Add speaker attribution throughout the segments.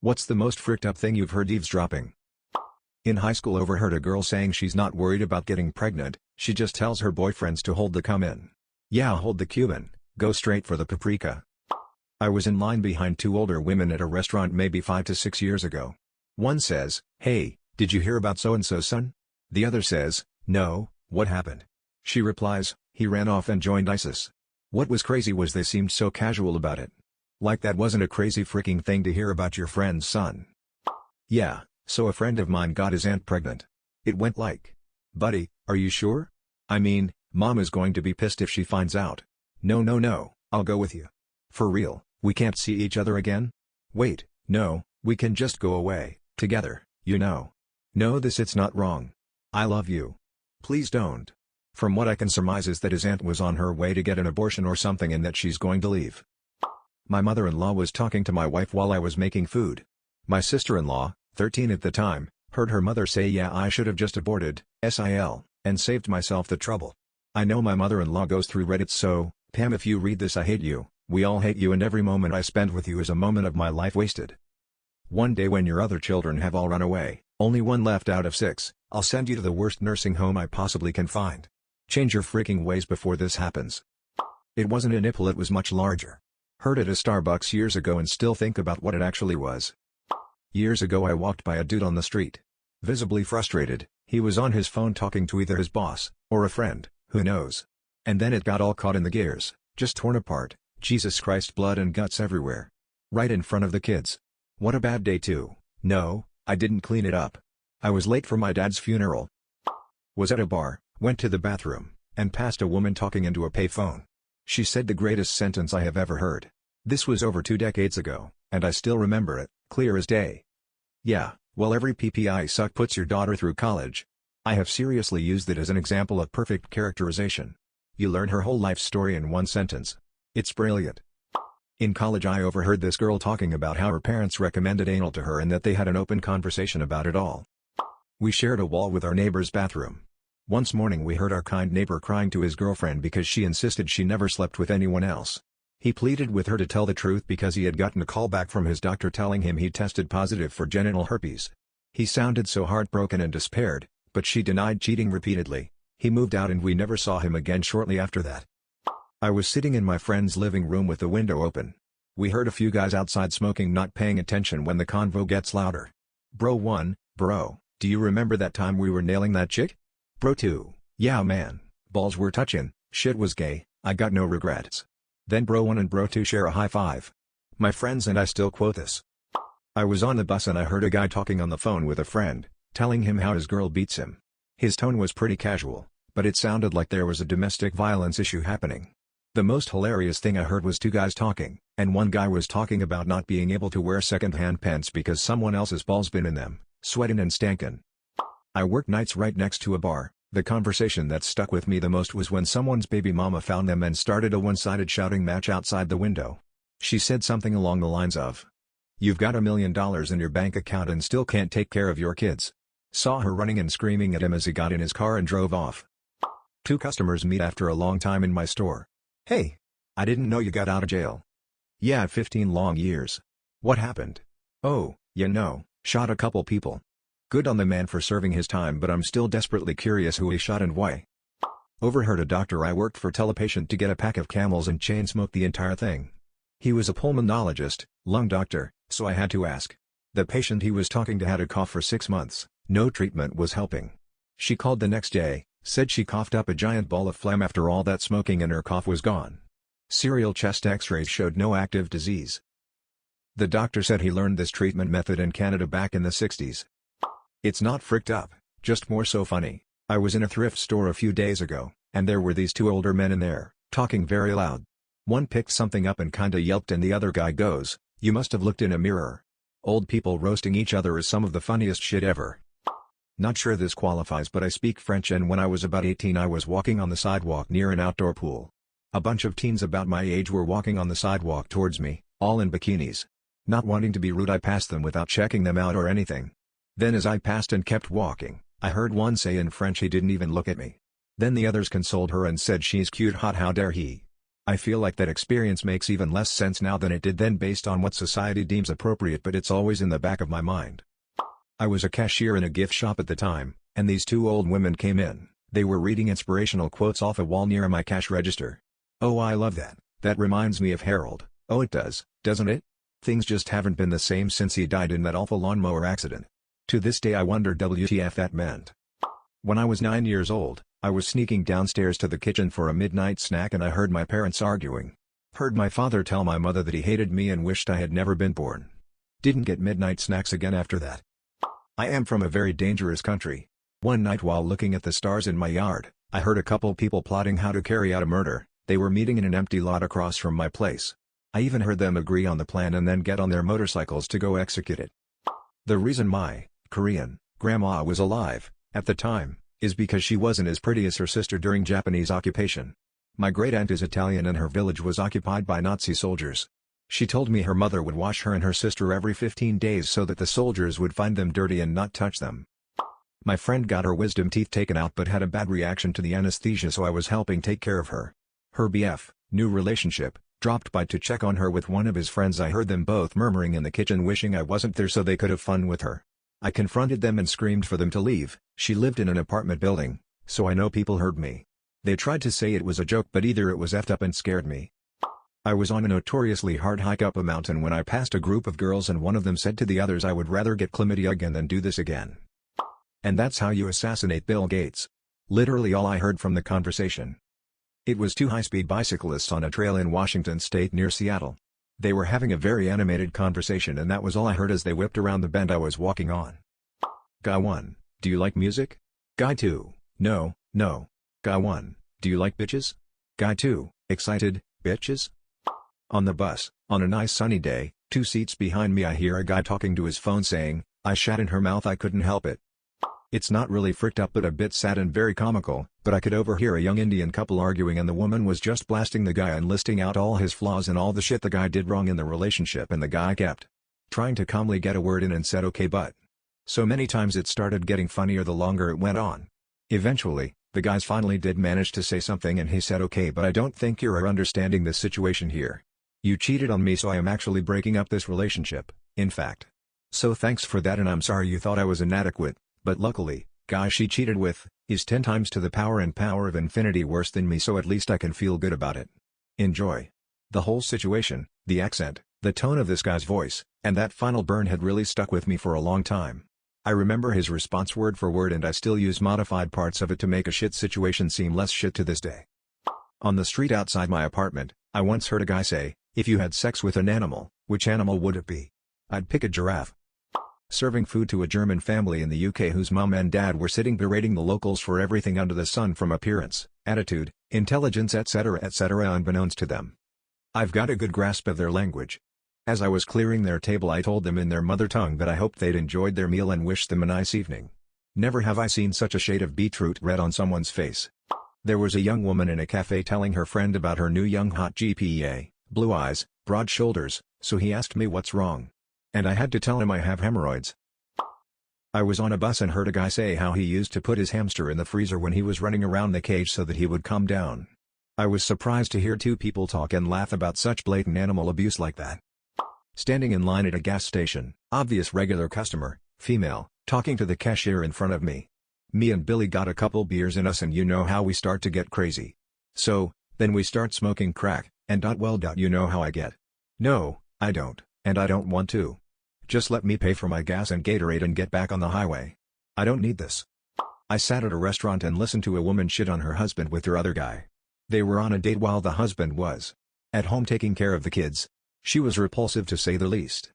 Speaker 1: What's the most fricked up thing you've heard eavesdropping? In high school, overheard a girl saying she's not worried about getting pregnant, she just tells her boyfriends to hold the cum in. Yeah, hold the Cuban, go straight for the paprika. I was in line behind two older women at a restaurant maybe 5 to 6 years ago. One says, "Hey, did you hear about so-and-so's son?" The other says, "No, what happened?" She replies, "He ran off and joined ISIS." What was crazy was they seemed so casual about it. Like that wasn't a crazy freaking thing to hear about your friend's son. Yeah, so a friend of mine got his aunt pregnant. It went like, "Buddy, are you sure? I mean, mom is going to be pissed if she finds out." "No, no, no, I'll go with you." "For real, we can't see each other again?" "Wait, no, we can just go away, together, you know." "No, it's not wrong. I love you. Please don't." From what I can surmise is that his aunt was on her way to get an abortion or something and that she's going to leave. My mother-in-law was talking to my wife while I was making food. My sister-in-law, 13 at the time, heard her mother say, "Yeah, I should have just aborted, SIL, and saved myself the trouble." I know my mother-in-law goes through Reddit, so, Pam, if you read this, I hate you, we all hate you, and every moment I spend with you is a moment of my life wasted. One day when your other children have all run away, only one left out of 6, I'll send you to the worst nursing home I possibly can find. Change your freaking ways before this happens. It wasn't a nipple, it was much larger. Heard at a Starbucks years ago and still think about what it actually was. Years ago I walked by a dude on the street. Visibly frustrated, he was on his phone talking to either his boss, or a friend, who knows. And then it got all caught in the gears, just torn apart, Jesus Christ, blood and guts everywhere. Right in front of the kids. What a bad day too. No, I didn't clean it up. I was late for my dad's funeral. Was at a bar, went to the bathroom, and passed a woman talking into a payphone. She said the greatest sentence I have ever heard. This was over 2 decades ago, and I still remember it, clear as day. "Yeah, well, every PPI suck puts your daughter through college." I have seriously used it as an example of perfect characterization. You learn her whole life story in one sentence. It's brilliant. In college I overheard this girl talking about how her parents recommended anal to her and that they had an open conversation about it all. We shared a wall with our neighbor's bathroom. Once morning we heard our kind neighbor crying to his girlfriend because she insisted she never slept with anyone else. He pleaded with her to tell the truth because he had gotten a call back from his doctor telling him he tested positive for genital herpes. He sounded so heartbroken and despaired, but she denied cheating repeatedly. He moved out and we never saw him again shortly after that. I was sitting in my friend's living room with the window open. We heard a few guys outside smoking, not paying attention when the convo gets louder. Bro 1, "Bro, do you remember that time we were nailing that chick?" Bro 2, "Yeah man, balls were touching, shit was gay, I got no regrets." Then Bro 1 and Bro 2 share a high five. My friends and I still quote this. I was on the bus and I heard a guy talking on the phone with a friend, telling him how his girl beats him. His tone was pretty casual, but it sounded like there was a domestic violence issue happening. The most hilarious thing I heard was 2 guys talking, and one guy was talking about not being able to wear second-hand pants because someone else's balls been in them, sweating and stankin'. I work nights right next to a bar. The conversation that stuck with me the most was when someone's baby mama found them and started a one-sided shouting match outside the window. She said something along the lines of, "You've got $1 million in your bank account and still can't take care of your kids." Saw her running and screaming at him as he got in his car and drove off. 2 customers meet after a long time in my store. "Hey, I didn't know you got out of jail." "Yeah, 15 long years." "What happened?" "Oh, you know, shot a couple people." Good on the man for serving his time, but I'm still desperately curious who he shot and why. Overheard a doctor I worked for tell a patient to get a pack of Camels and chain smoke the entire thing. He was a pulmonologist, lung doctor, so I had to ask. The patient he was talking to had a cough for 6 months, no treatment was helping. She called the next day, said she coughed up a giant ball of phlegm after all that smoking and her cough was gone. Serial chest x-rays showed no active disease. The doctor said he learned this treatment method in Canada back in the 60s. It's not fricked up, just more so funny. I was in a thrift store a few days ago, and there were these 2 older men in there, talking very loud. One picked something up and kinda yelped and the other guy goes, "You must have looked in a mirror." Old people roasting each other is some of the funniest shit ever. Not sure this qualifies, but I speak French, and when I was about 18 I was walking on the sidewalk near an outdoor pool. A bunch of teens about my age were walking on the sidewalk towards me, all in bikinis. Not wanting to be rude I passed them without checking them out or anything. Then as I passed and kept walking, I heard one say in French he didn't even look at me. Then the others consoled her and said she's cute, hot, how dare he. I feel like that experience makes even less sense now than it did then based on what society deems appropriate, but it's always in the back of my mind. I was a cashier in a gift shop at the time, and these two old women came in. They were reading inspirational quotes off a wall near my cash register. Oh, I love that. That reminds me of Harold. Oh, it does, doesn't it? Things just haven't been the same since he died in that awful lawnmower accident. To this day I wonder WTF that meant. When I was 9 years old, I was sneaking downstairs to the kitchen for a midnight snack and I heard my parents arguing. Heard my father tell my mother that he hated me and wished I had never been born. Didn't get midnight snacks again after that. I am from a very dangerous country. One night while looking at the stars in my yard, I heard a couple people plotting how to carry out a murder. They were meeting in an empty lot across from my place. I even heard them agree on the plan and then get on their motorcycles to go execute it. The reason my Korean grandma was alive at the time is because she wasn't as pretty as her sister during Japanese occupation. My great-aunt is Italian and her village was occupied by Nazi soldiers. She told me her mother would wash her and her sister every 15 days so that the soldiers would find them dirty and not touch them. My friend got her wisdom teeth taken out but had a bad reaction to the anesthesia, so I was helping take care of her. Her BF, new relationship, dropped by to check on her with one of his friends. I heard them both murmuring in the kitchen wishing I wasn't there so they could have fun with her. I confronted them and screamed for them to leave. She lived in an apartment building, so I know people heard me. They tried to say it was a joke, but either it was effed up and scared me. I was on a notoriously hard hike up a mountain when I passed a group of girls and one of them said to the others, "I would rather get chlamydia again than do this again." And that's how you assassinate Bill Gates. Literally all I heard from the conversation. It was two high-speed bicyclists on a trail in Washington state near Seattle. They were having a very animated conversation and that was all I heard as they whipped around the bend I was walking on. Guy 1, do you like music? Guy 2, no, no. Guy 1, do you like bitches? Guy 2, excited, bitches? On the bus, on a nice sunny day, 2 seats behind me I hear a guy talking to his phone saying, "I shat in her mouth, I couldn't help it." It's not really fricked up but a bit sad and very comical, but I could overhear a young Indian couple arguing and the woman was just blasting the guy and listing out all his flaws and all the shit the guy did wrong in the relationship, and the guy kept trying to calmly get a word in and said okay but. So many times it started getting funnier the longer it went on. Eventually, the guys finally did manage to say something and he said, "Okay, but I don't think you're understanding this situation here. You cheated on me, so I am actually breaking up this relationship, in fact. So thanks for that and I'm sorry you thought I was inadequate. But luckily, guy she cheated with, is 10 times to the power and power of infinity worse than me, so at least I can feel good about it. Enjoy." The whole situation, the accent, the tone of this guy's voice, and that final burn had really stuck with me for a long time. I remember his response word for word and I still use modified parts of it to make a shit situation seem less shit to this day. On the street outside my apartment, I once heard a guy say, "If you had sex with an animal, which animal would it be?" "I'd pick a giraffe." Serving food to a German family in the UK whose mum and dad were sitting berating the locals for everything under the sun from appearance, attitude, intelligence etc. unbeknownst to them. I've got a good grasp of their language. As I was clearing their table I told them in their mother tongue that I hoped they'd enjoyed their meal and wished them a nice evening. Never have I seen such a shade of beetroot red on someone's face. There was a young woman in a cafe telling her friend about her new young hot GPA, blue eyes, broad shoulders, so he asked me what's wrong. And I had to tell him I have hemorrhoids. I was on a bus and heard a guy say how he used to put his hamster in the freezer when he was running around the cage so that he would calm down. I was surprised to hear two people talk and laugh about such blatant animal abuse like that. Standing in line at a gas station, obvious regular customer, female, talking to the cashier in front of me. Me and Billy got a couple beers in us and you know how we start to get crazy. So, then we start smoking crack, and you know how I get. No, I don't, and I don't want to. Just let me pay for my gas and Gatorade and get back on the highway. I don't need this. I sat at a restaurant and listened to a woman shit on her husband with her other guy. They were on a date while the husband was at home taking care of the kids. She was repulsive to say the least.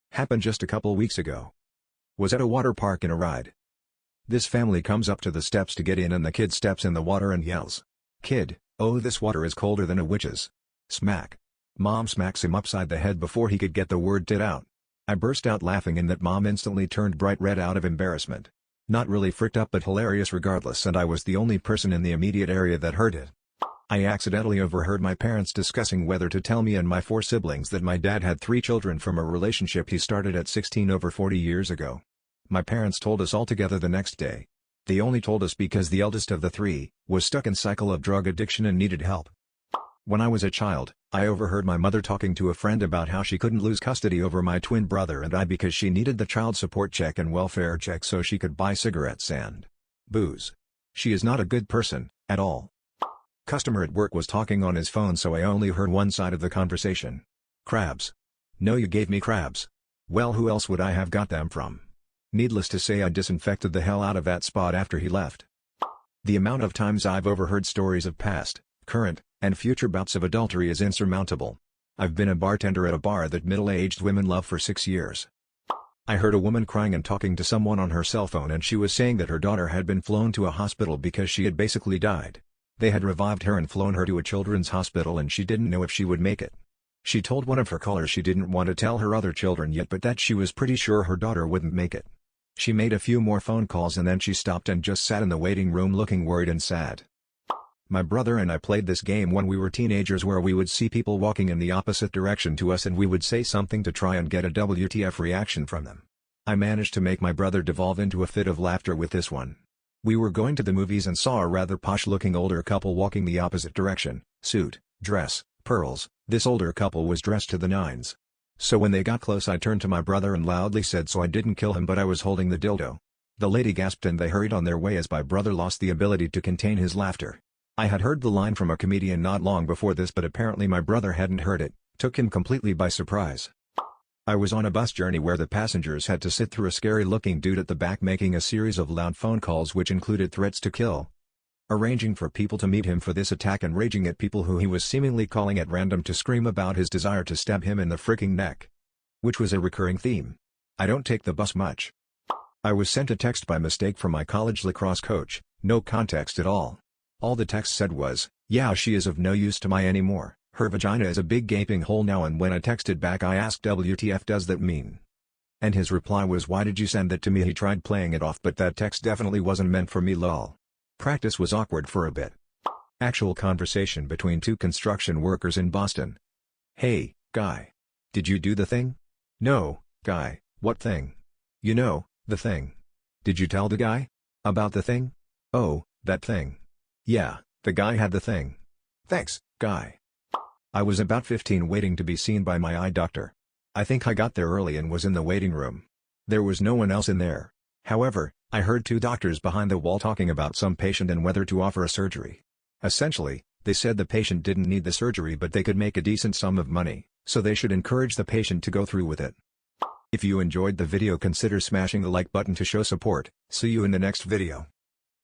Speaker 1: Happened just a couple weeks ago. Was at a water park in a ride. This family comes up to the steps to get in and the kid steps in the water and yells, "Kid, oh this water is colder than a witch's." Smack. Mom smacks him upside the head before he could get the word "tit" out. I burst out laughing and that mom instantly turned bright red out of embarrassment. Not really fricked up but hilarious regardless, and I was the only person in the immediate area that heard it. I accidentally overheard my parents discussing whether to tell me and my 4 siblings that my dad had 3 children from a relationship he started at 16 over 40 years ago. My parents told us all together the next day. They only told us because the eldest of the 3 was stuck in cycle of drug addiction and needed help. When I was a child, I overheard my mother talking to a friend about how she couldn't lose custody over my twin brother and I because she needed the child support check and welfare check so she could buy cigarettes and booze. She is not a good person, at all. Customer at work was talking on his phone so I only heard one side of the conversation. Crabs. No, you gave me crabs. Well, who else would I have got them from? Needless to say, I disinfected the hell out of that spot after he left. The amount of times I've overheard stories of past, current, and future bouts of adultery is insurmountable. I've been a bartender at a bar that middle-aged women love for 6 years. I heard a woman crying and talking to someone on her cell phone and she was saying that her daughter had been flown to a hospital because she had basically died. They had revived her and flown her to a children's hospital and she didn't know if she would make it. She told one of her callers she didn't want to tell her other children yet but that she was pretty sure her daughter wouldn't make it. She made a few more phone calls and then she stopped and just sat in the waiting room looking worried and sad. My brother and I played this game when we were teenagers where we would see people walking in the opposite direction to us and we would say something to try and get a WTF reaction from them. I managed to make my brother devolve into a fit of laughter with this one. We were going to the movies and saw a rather posh-looking older couple walking the opposite direction, suit, dress, pearls. This older couple was dressed to the nines. So when they got close I turned to my brother and loudly said so I didn't kill him but I was holding the dildo. The lady gasped and they hurried on their way as my brother lost the ability to contain his laughter. I had heard the line from a comedian not long before this but apparently my brother hadn't heard it, took him completely by surprise. I was on a bus journey where the passengers had to sit through a scary-looking dude at the back making a series of loud phone calls which included threats to kill, arranging for people to meet him for this attack and raging at people who he was seemingly calling at random to scream about his desire to stab him in the freaking neck. Which was a recurring theme. I don't take the bus much. I was sent a text by mistake from my college lacrosse coach, no context at all. All the text said was, "Yeah, she is of no use to me anymore, her vagina is a big gaping hole now," and when I texted back I asked WTF does that mean? And his reply was, "Why did you send that to me?" He tried playing it off but that text definitely wasn't meant for me lol. Practice was awkward for a bit. Actual conversation between two construction workers in Boston. "Hey, guy. Did you do the thing?" "No, guy, what thing?" "You know, the thing." "Did you tell the guy? About the thing?" "Oh, that thing. Yeah, the guy had the thing." "Thanks, guy." I was about 15 waiting to be seen by my eye doctor. I think I got there early and was in the waiting room. There was no one else in there. However, I heard two doctors behind the wall talking about some patient and whether to offer a surgery. Essentially, they said the patient didn't need the surgery but they could make a decent sum of money, so they should encourage the patient to go through with it. If you enjoyed the video, consider smashing the like button to show support. See you in the next video.